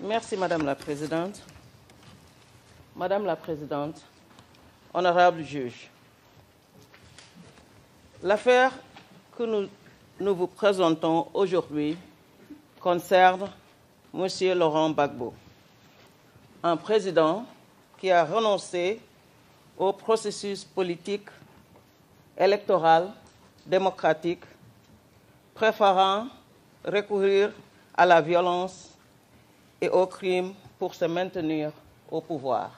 Merci, Madame la Présidente. Madame la Présidente, honorable juge, l'affaire que nous vous présentons aujourd'hui concerne M. Laurent Gbagbo, un président qui a renoncé au processus politique, électoral, démocratique, préférant recourir à la violence et au crime pour se maintenir au pouvoir.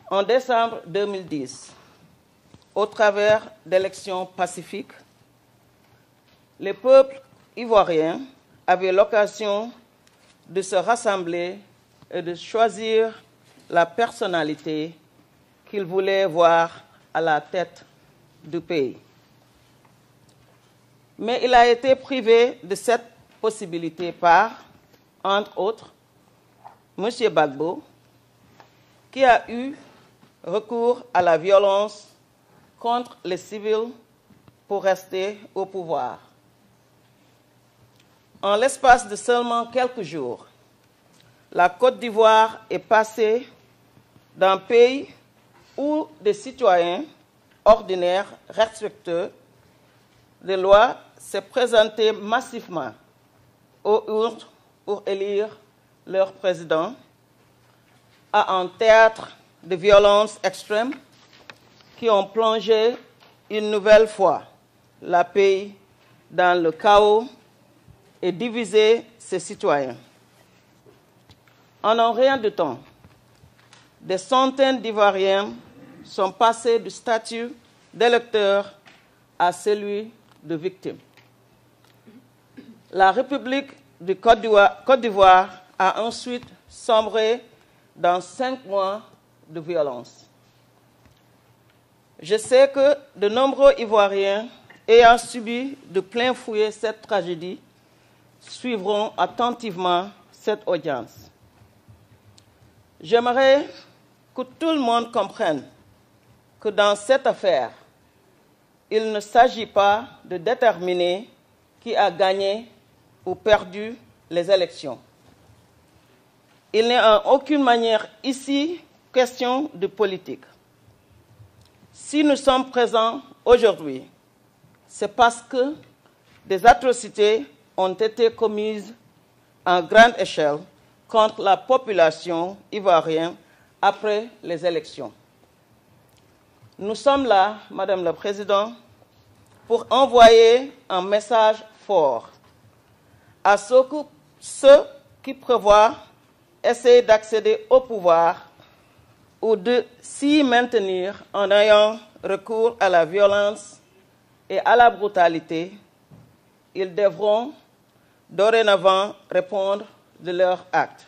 En décembre 2010, au travers d'élections pacifiques, les peuples ivoiriens avaient l'occasion de se rassembler et de choisir la personnalité qu'ils voulaient voir à la tête du pays. Mais il a été privé de cette possibilité par, entre autres, M. Gbagbo, qui a eu recours à la violence contre les civils pour rester au pouvoir. En l'espace de seulement quelques jours, la Côte d'Ivoire est passée d'un pays où des citoyens ordinaires respectueux des lois se présentaient massivement aux urnes pour élire leur président à un théâtre de violences extrêmes qui ont plongé une nouvelle fois le pays dans le chaos et divisé ses citoyens. En un rien de temps, des centaines d'Ivoiriens sont passés du statut d'électeurs à celui de victime. La République de Côte d'Ivoire a ensuite sombré dans 5 mois de violence. Je sais que de nombreux Ivoiriens ayant subi de plein fouet cette tragédie suivront attentivement cette audience. J'aimerais que tout le monde comprenne que dans cette affaire, il ne s'agit pas de déterminer qui a gagné ou perdu les élections. Il n'est en aucune manière ici question de politique. Si nous sommes présents aujourd'hui, c'est parce que des atrocités ont été commises en grande échelle contre la population ivoirienne après les élections. Nous sommes là, Madame la Présidente, pour envoyer un message fort à ceux qui prévoient essayer d'accéder au pouvoir ou de s'y maintenir en ayant recours à la violence et à la brutalité. Ils devront dorénavant répondre de leurs actes.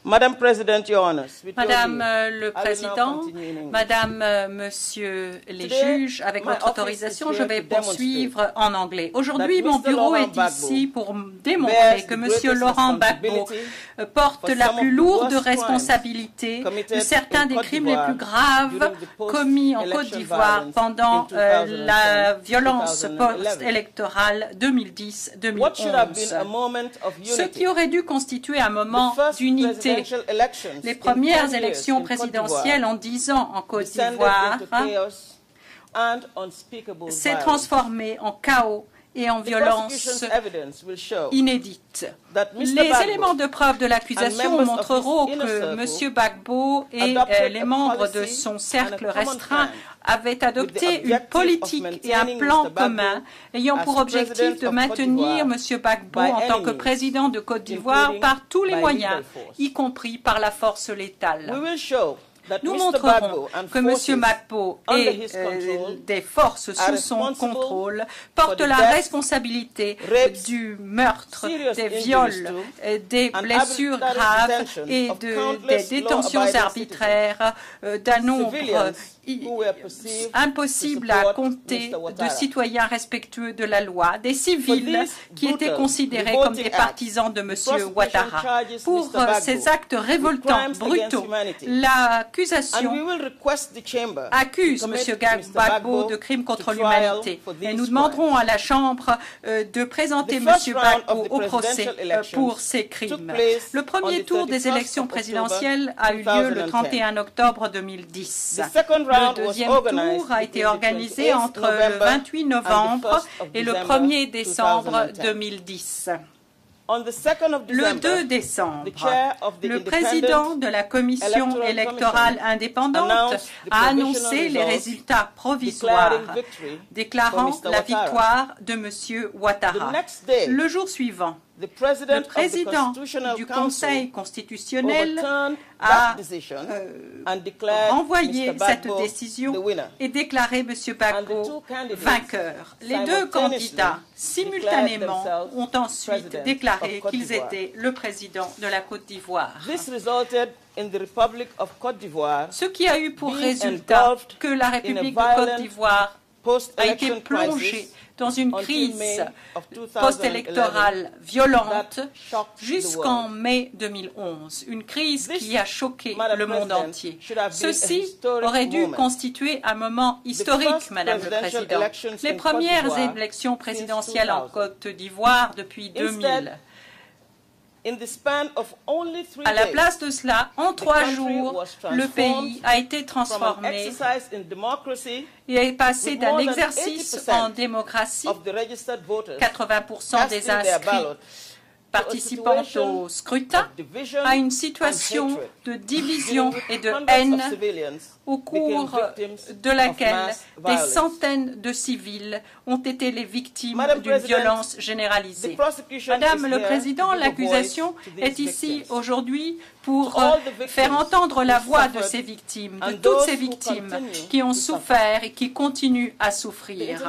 Madame President, Your Honor, Madame le Président, Madame, Monsieur les juges, avec votre autorisation, je vais poursuivre en anglais. Aujourd'hui, mon bureau est ici pour démontrer que Monsieur Laurent Gbagbo porte la plus lourde responsabilité de certains des crimes les plus graves commis en Côte d'Ivoire pendant la violence post-électorale 2010-2011. Ce qui aurait dû constituer un moment d'unité. Les premières élections présidentielles en 10 ans en Côte d'Ivoire s'est transformé en chaos et en violence inédite. Les éléments de preuve de l'accusation montreront que M. Gbagbo et les membres de son cercle restreint avaient adopté une politique et un plan commun ayant pour objectif de maintenir M. Gbagbo en tant que président de Côte d'Ivoire par tous les moyens, y compris par la force létale. Nous montrerons que M. Gbagbo et des forces sous son contrôle portent la responsabilité du meurtre, des viols, des blessures graves et des détentions arbitraires d'un nombre impossible à compter de citoyens respectueux de la loi, des civils qui étaient considérés comme des partisans de M. Ouattara. Pour ces actes révoltants, brutaux, la L'accusation accuse M. Gbagbo de crimes contre l'humanité. Et nous demanderons à la Chambre de présenter M. Gbagbo au procès pour ces crimes. Le premier tour des élections présidentielles a eu lieu le 31 octobre 2010. Le deuxième tour a été organisé entre le 28 novembre et le 1er décembre 2010. Le 2 décembre, le président de la Commission électorale indépendante a annoncé les résultats provisoires, déclarant la victoire de M. Ouattara. Le jour suivant, le président du Conseil constitutionnel a renvoyé cette décision et déclaré M. Gbagbo vainqueur. Les deux candidats, simultanément, ont ensuite déclaré qu'ils étaient le président de la Côte d'Ivoire. Ce qui a eu pour résultat que la République de Côte d'Ivoire a été plongée dans une crise post-électorale violente jusqu'en mai 2011, une crise qui a choqué le monde entier. Ceci aurait dû constituer un moment historique, Madame le Président. Les premières élections présidentielles en Côte d'Ivoire depuis 2000. À la place de cela, en 3 jours, le pays a été transformé et est passé d'un exercice en démocratie, 80% des inscrits participant au scrutin, à une situation de division et de haine au cours de laquelle des centaines de civils ont été les victimes d'une violence généralisée. Madame le Président, l'accusation est ici aujourd'hui pour faire entendre la voix de ces victimes, de toutes ces victimes qui ont souffert et qui continuent à souffrir.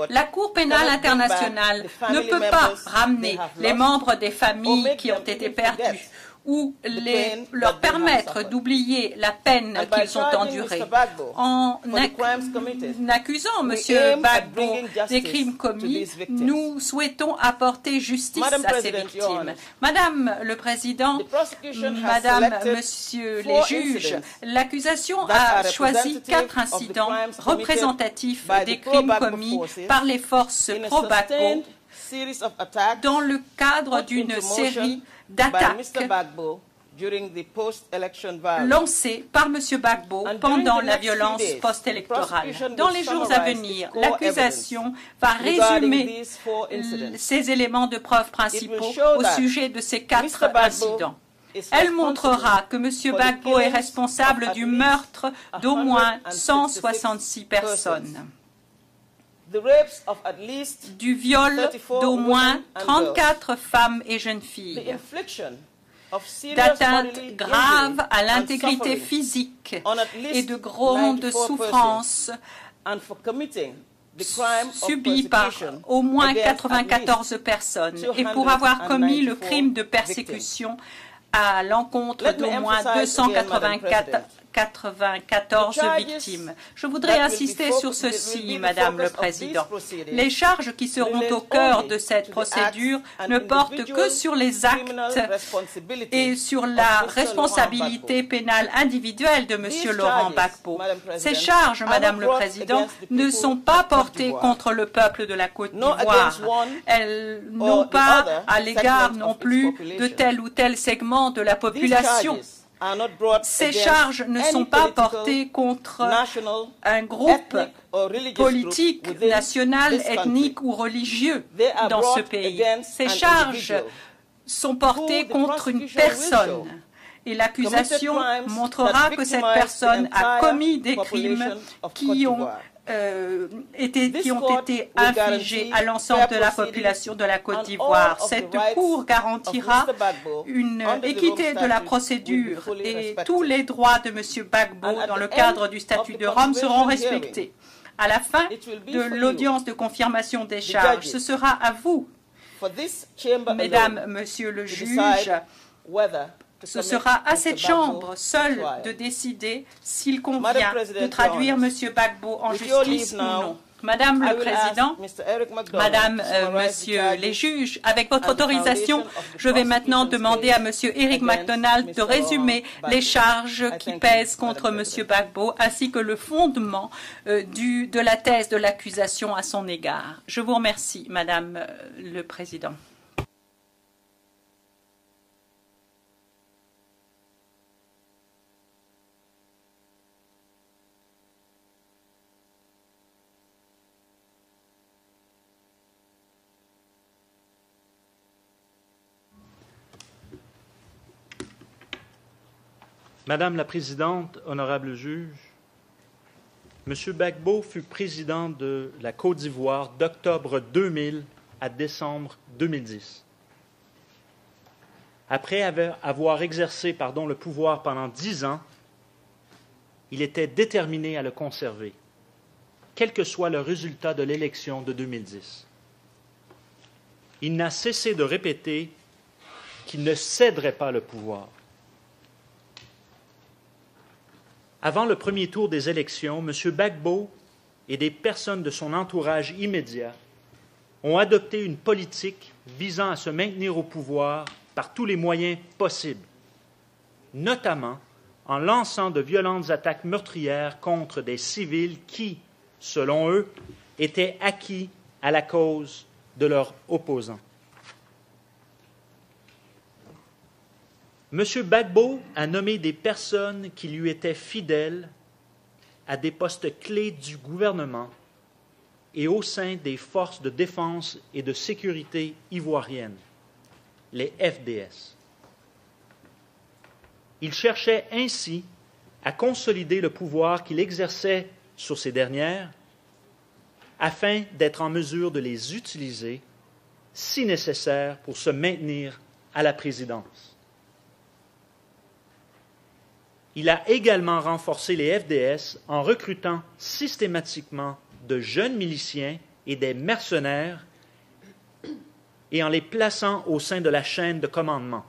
La Cour pénale internationale ne peut pas ramener les membres des familles qui ont été perdues ou leur permettre d'oublier la peine qu'ils ont endurée. En accusant M. Gbagbo des crimes commis, nous souhaitons apporter justice à ces victimes. Madame le Président, Madame, Monsieur les juges, l'accusation a choisi 4 incidents représentatifs des crimes commis par les forces pro-Gbagbo dans le cadre d'une série d'attaques lancées par M. Gbagbo pendant la violence post-électorale. Dans les jours à venir, l'accusation va résumer ces éléments de preuve principaux au sujet de ces 4 incidents. Elle montrera que M. Gbagbo est responsable du meurtre d'au moins 166 personnes, du viol d'au moins 34 femmes et jeunes filles, d'atteintes graves à l'intégrité physique et de grandes souffrances subies par au moins 94 personnes et pour avoir commis le crime de persécution à l'encontre d'au moins 294 victimes. Je voudrais insister sur ceci, Madame le Président. Les charges qui seront au cœur de cette procédure ne portent que sur les actes et sur la responsabilité pénale individuelle de M. Laurent Gbagbo. Ces charges, Madame le Président, ne sont pas portées contre le peuple de la Côte d'Ivoire. Elles n'ont pas à l'égard non plus de tel ou tel segment de la population. Ces charges ne sont pas portées contre un groupe politique, national, ethnique ou religieux dans ce pays. Ces charges sont portées contre une personne. Et l'accusation montrera que cette personne a commis des crimes qui ont été infligés à l'ensemble de la population de la Côte d'Ivoire. Cette Cour garantira une équité de la procédure et tous les droits de M. Gbagbo dans le cadre du statut de Rome seront respectés. À la fin de l'audience de confirmation des charges, ce sera à vous, Mesdames, Monsieur le juge, ce sera à cette Chambre seule de décider s'il convient de traduire M. Gbagbo en justice ou non. Madame le Président, Madame, Monsieur les juges, avec votre autorisation, je vais maintenant demander à Monsieur Eric MacDonald de résumer les charges qui pèsent contre Monsieur Gbagbo ainsi que le fondement de la thèse de l'accusation à son égard. Je vous remercie, Madame le Président. Madame la Présidente, honorable juge, M. Gbagbo fut président de la Côte d'Ivoire d'octobre 2000 à décembre 2010. Après avoir exercé le pouvoir pendant 10 ans, il était déterminé à le conserver, quel que soit le résultat de l'élection de 2010. Il n'a cessé de répéter qu'il ne céderait pas le pouvoir. Avant le premier tour des élections, M. Gbagbo et des personnes de son entourage immédiat ont adopté une politique visant à se maintenir au pouvoir par tous les moyens possibles, notamment en lançant de violentes attaques meurtrières contre des civils qui, selon eux, étaient acquis à la cause de leurs opposants. M. Gbagbo a nommé des personnes qui lui étaient fidèles à des postes clés du gouvernement et au sein des forces de défense et de sécurité ivoiriennes, les FDS. Il cherchait ainsi à consolider le pouvoir qu'il exerçait sur ces dernières afin d'être en mesure de les utiliser, si nécessaire, pour se maintenir à la présidence. Il a également renforcé les FDS en recrutant systématiquement de jeunes miliciens et des mercenaires et en les plaçant au sein de la chaîne de commandement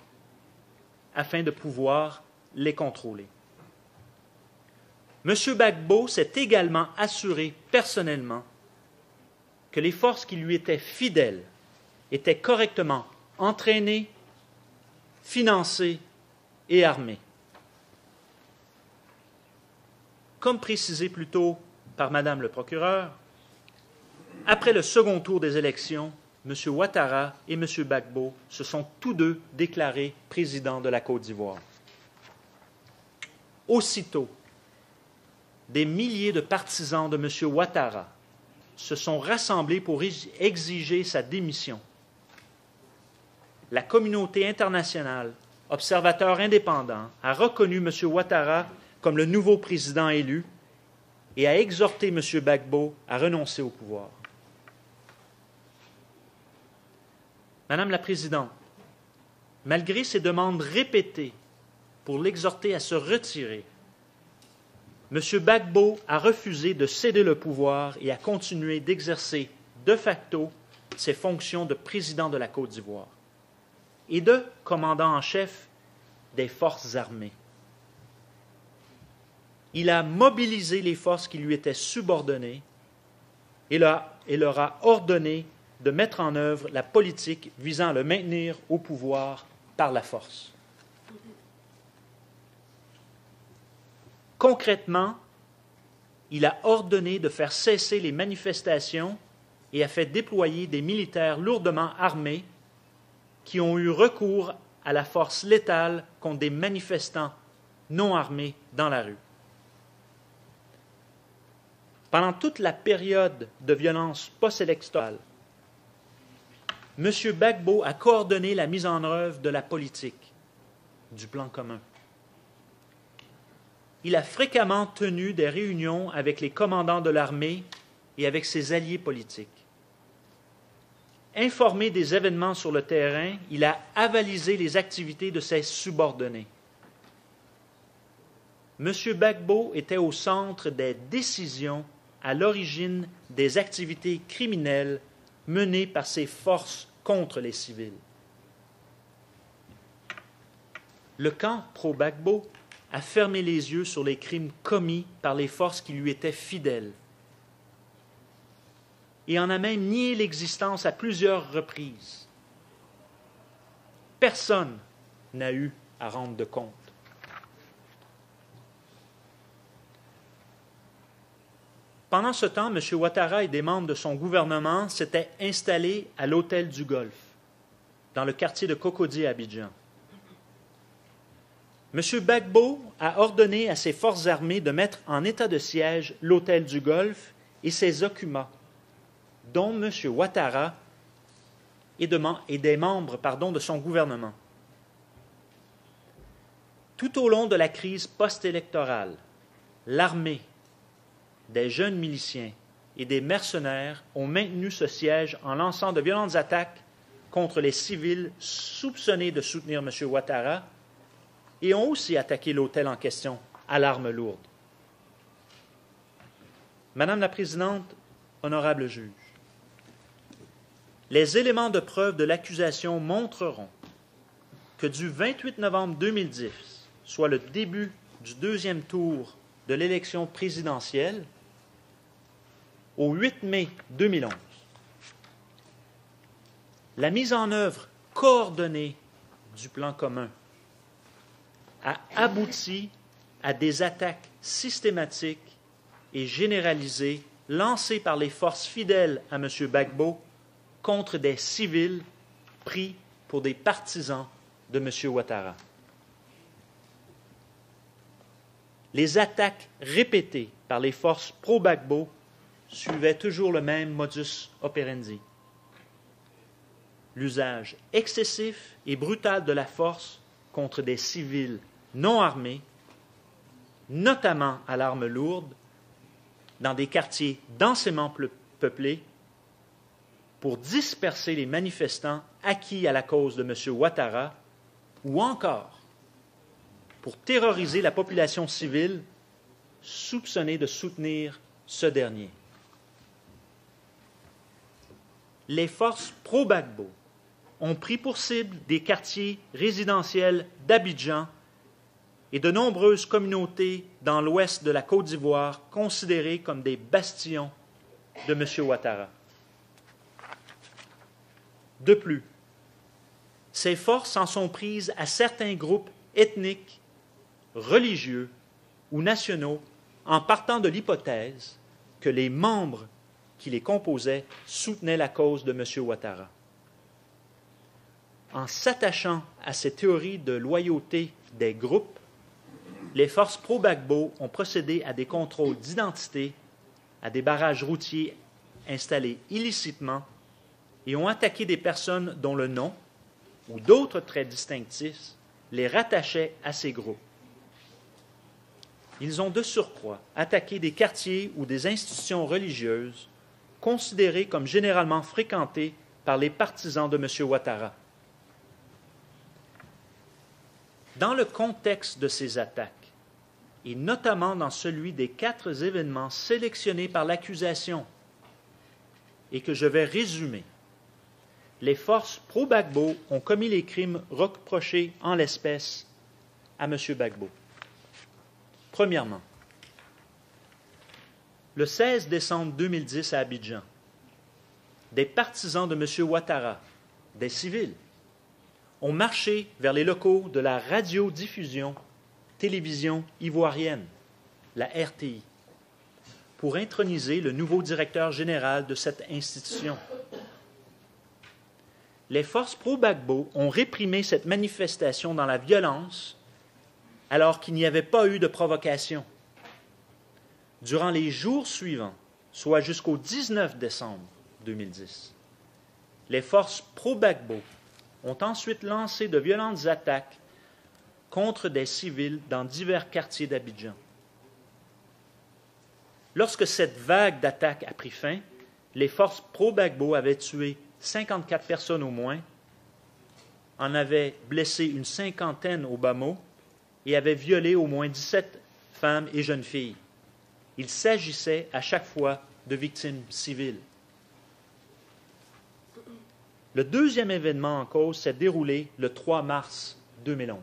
afin de pouvoir les contrôler. M. Gbagbo s'est également assuré personnellement que les forces qui lui étaient fidèles étaient correctement entraînées, financées et armées. Comme précisé plus tôt par Madame le procureur, après le second tour des élections, M. Ouattara et M. Gbagbo se sont tous deux déclarés présidents de la Côte d'Ivoire. Aussitôt, des milliers de partisans de M. Ouattara se sont rassemblés pour exiger sa démission. La communauté internationale, observateur indépendant, a reconnu M. Ouattara comme le nouveau président élu et a exhorté M. Gbagbo à renoncer au pouvoir. Madame la Présidente, malgré ses demandes répétées pour l'exhorter à se retirer, M. Gbagbo a refusé de céder le pouvoir et a continué d'exercer de facto ses fonctions de président de la Côte d'Ivoire et de commandant en chef des forces armées. Il a mobilisé les forces qui lui étaient subordonnées et leur a ordonné de mettre en œuvre la politique visant à le maintenir au pouvoir par la force. Concrètement, il a ordonné de faire cesser les manifestations et a fait déployer des militaires lourdement armés qui ont eu recours à la force létale contre des manifestants non armés dans la rue. Pendant toute la période de violence post-électorale, M. Gbagbo a coordonné la mise en œuvre de la politique, du plan commun. Il a fréquemment tenu des réunions avec les commandants de l'armée et avec ses alliés politiques. Informé des événements sur le terrain, il a avalisé les activités de ses subordonnés. M. Gbagbo était au centre des décisions à l'origine des activités criminelles menées par ces forces contre les civils. Le camp pro-Gbagbo a fermé les yeux sur les crimes commis par les forces qui lui étaient fidèles. et en a même nié l'existence à plusieurs reprises. Personne n'a eu à rendre de compte. Pendant ce temps, M. Ouattara et des membres de son gouvernement s'étaient installés à l'hôtel du Golfe, dans le quartier de Cocody à Abidjan. M. Gbagbo a ordonné à ses forces armées de mettre en état de siège l'hôtel du Golfe et ses occupants, dont M. Ouattara et des membres de son gouvernement. Tout au long de la crise post-électorale, l'armée, des jeunes miliciens et des mercenaires ont maintenu ce siège en lançant de violentes attaques contre les civils soupçonnés de soutenir M. Ouattara et ont aussi attaqué l'hôtel en question à l'arme lourde. Madame la Présidente, honorable juge, les éléments de preuve de l'accusation montreront que du 28 novembre 2010, soit le début du deuxième tour de l'élection présidentielle, au 8 mai 2011, la mise en œuvre coordonnée du plan commun a abouti à des attaques systématiques et généralisées lancées par les forces fidèles à M. Gbagbo contre des civils pris pour des partisans de M. Ouattara. Les attaques répétées par les forces pro-Gbagbo suivaient toujours le même modus operandi. L'usage excessif et brutal de la force contre des civils non armés, notamment à l'arme lourde, dans des quartiers densément peuplés, pour disperser les manifestants acquis à la cause de M. Ouattara, ou encore pour terroriser la population civile soupçonnée de soutenir ce dernier. Les forces pro-Gbagbo ont pris pour cible des quartiers résidentiels d'Abidjan et de nombreuses communautés dans l'ouest de la Côte d'Ivoire considérées comme des bastions de M. Ouattara. De plus, ces forces s'en sont prises à certains groupes ethniques, religieux ou nationaux en partant de l'hypothèse que les membres qui les composaient soutenaient la cause de M. Ouattara. En s'attachant à ces théories de loyauté des groupes, les forces pro-Gbagbo ont procédé à des contrôles d'identité, à des barrages routiers installés illicitement et ont attaqué des personnes dont le nom ou d'autres traits distinctifs les rattachaient à ces groupes. Ils ont de surcroît attaqué des quartiers ou des institutions religieuses considérés comme généralement fréquentés par les partisans de M. Ouattara. Dans le contexte de ces attaques, et notamment dans celui des 4 événements sélectionnés par l'accusation, et que je vais résumer, les forces pro-Gbagbo ont commis les crimes reprochés en l'espèce à M. Gbagbo. Premièrement, le 16 décembre 2010 à Abidjan, des partisans de M. Ouattara, des civils, ont marché vers les locaux de la radiodiffusion télévision ivoirienne, la RTI, pour introniser le nouveau directeur général de cette institution. Les forces pro-Gbagbo ont réprimé cette manifestation dans la violence alors qu'il n'y avait pas eu de provocation. Durant les jours suivants, soit jusqu'au 19 décembre 2010, les forces pro-Gbagbo ont ensuite lancé de violentes attaques contre des civils dans divers quartiers d'Abidjan. Lorsque cette vague d'attaques a pris fin, les forces pro-Gbagbo avaient tué 54 personnes au moins, en avaient blessé une 50aine au bas mot et avaient violé au moins 17 femmes et jeunes filles. Il s'agissait à chaque fois de victimes civiles. Le deuxième événement en cause s'est déroulé le 3 mars 2011.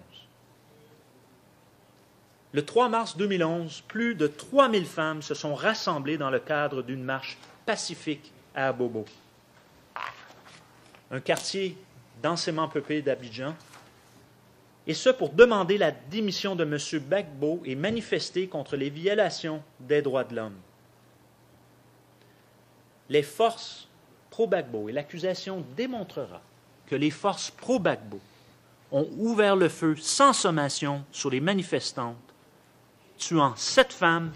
Le 3 mars 2011, plus de 3000 femmes se sont rassemblées dans le cadre d'une marche pacifique à Abobo, un quartier densément peuplé d'Abidjan, et ce pour demander la démission de M. Gbagbo et manifester contre les violations des droits de l'homme. Les forces pro-Gbagbo, et l'accusation démontrera que les forces pro-Gbagbo ont ouvert le feu sans sommation sur les manifestantes, tuant 7 femmes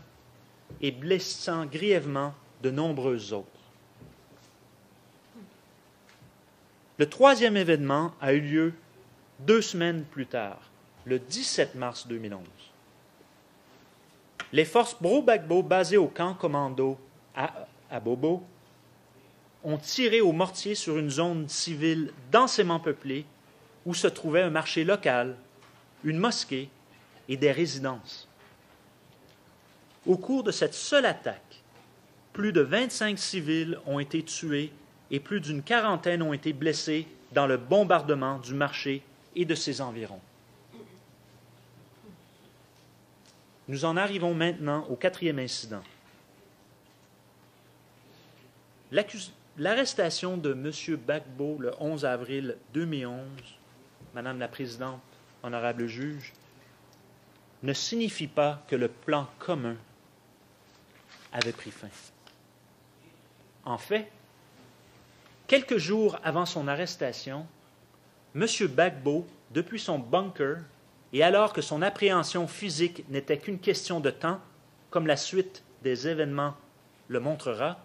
et blessant grièvement de nombreuses autres. Le 3e événement a eu lieu 2 semaines plus tard, le 17 mars 2011. Les forces pro-Gbagbo basées au camp commando à Bobo ont tiré au mortier sur une zone civile densément peuplée où se trouvait un marché local, une mosquée et des résidences. Au cours de cette seule attaque, plus de 25 civils ont été tués et plus d'une quarantaine ont été blessés dans le bombardement du marché et de ses environs. Nous en arrivons maintenant au 4e incident. L'arrestation de M. Gbagbo le 11 avril 2011, Madame la Présidente, honorable juge, ne signifie pas que le plan commun avait pris fin. En fait, quelques jours avant son arrestation, M. Gbagbo, depuis son bunker, et alors que son appréhension physique n'était qu'une question de temps, comme la suite des événements le montrera,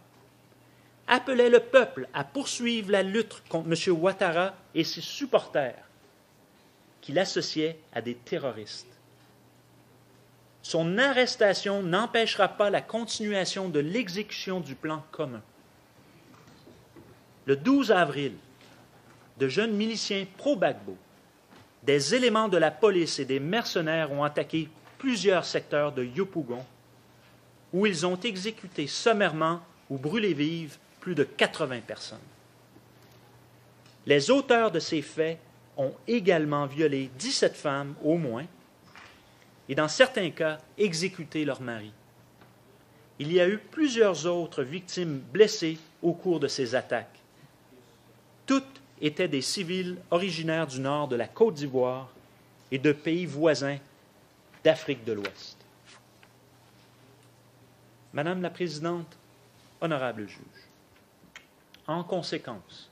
appelait le peuple à poursuivre la lutte contre M. Ouattara et ses supporters, qu'il associait à des terroristes. Son arrestation n'empêchera pas la continuation de l'exécution du plan commun. Le 12 avril, de jeunes miliciens pro-Gbagbo, des éléments de la police et des mercenaires ont attaqué plusieurs secteurs de Yopougon, où ils ont exécuté sommairement ou brûlé vives plus de 80 personnes. Les auteurs de ces faits ont également violé 17 femmes au moins, et dans certains cas, exécuté leur mari. Il y a eu plusieurs autres victimes blessées au cours de ces attaques. Toutes étaient des civils originaires du nord de la Côte d'Ivoire et de pays voisins d'Afrique de l'Ouest. Madame la Présidente, honorable juge, en conséquence,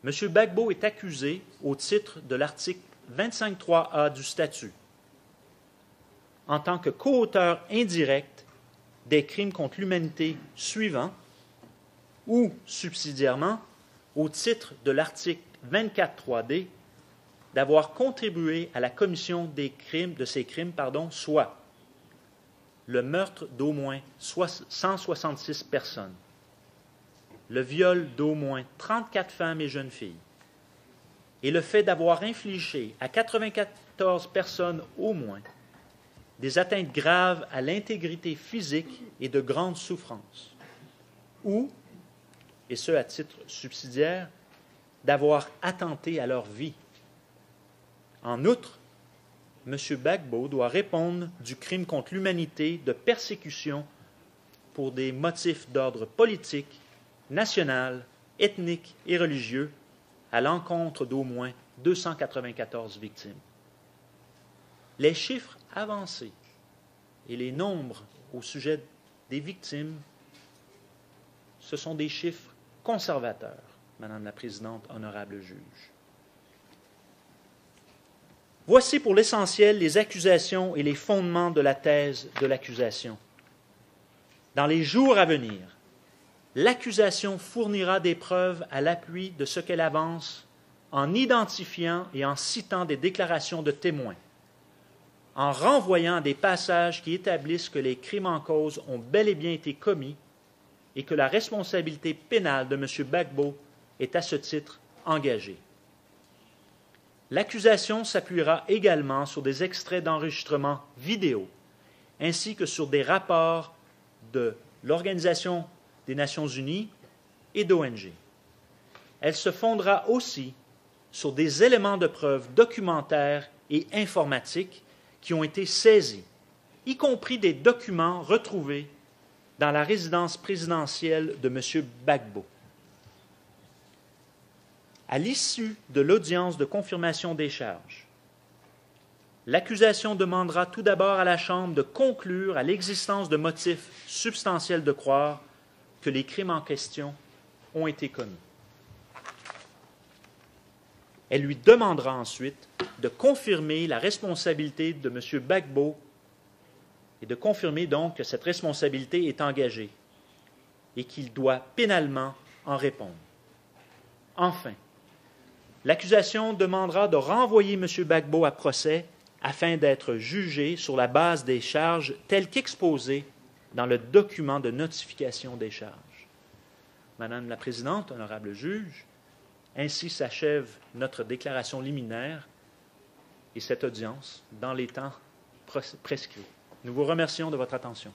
M. Gbagbo est accusé au titre de l'article 25.3a du statut en tant que coauteur indirect des crimes contre l'humanité suivants ou, subsidiairement, au titre de l'article 24.3d, d'avoir contribué à la commission de ces crimes, soit le meurtre d'au moins 166 personnes, le viol d'au moins 34 femmes et jeunes filles, et le fait d'avoir infligé à 94 personnes au moins des atteintes graves à l'intégrité physique et de grandes souffrances, ou, et ce à titre subsidiaire, d'avoir attenté à leur vie. En outre, M. Gbagbo doit répondre du crime contre l'humanité de persécution pour des motifs d'ordre politique, national, ethnique et religieux à l'encontre d'au moins 294 victimes. Les chiffres avancés et les nombres au sujet des victimes, ce sont des chiffres conservateurs, Madame la Présidente, honorable juge. Voici pour l'essentiel les accusations et les fondements de la thèse de l'accusation. Dans les jours à venir, l'accusation fournira des preuves à l'appui de ce qu'elle avance en identifiant et en citant des déclarations de témoins, en renvoyant à des passages qui établissent que les crimes en cause ont bel et bien été commis et que la responsabilité pénale de M. Gbagbo est à ce titre engagée. L'accusation s'appuiera également sur des extraits d'enregistrements vidéo, ainsi que sur des rapports de l'Organisation des Nations Unies et d'ONG. Elle se fondera aussi sur des éléments de preuve documentaires et informatiques qui ont été saisis, y compris des documents retrouvés dans la résidence présidentielle de M. Gbagbo. À l'issue de l'audience de confirmation des charges, l'accusation demandera tout d'abord à la Chambre de conclure à l'existence de motifs substantiels de croire que les crimes en question ont été commis. Elle lui demandera ensuite de confirmer la responsabilité de M. Gbagbo et de confirmer donc que cette responsabilité est engagée et qu'il doit pénalement en répondre. Enfin, l'accusation demandera de renvoyer M. Gbagbo à procès afin d'être jugé sur la base des charges telles qu'exposées dans le document de notification des charges. Madame la Présidente, honorable juge, ainsi s'achève notre déclaration liminaire et cette audience dans les temps prescrits. Nous vous remercions de votre attention.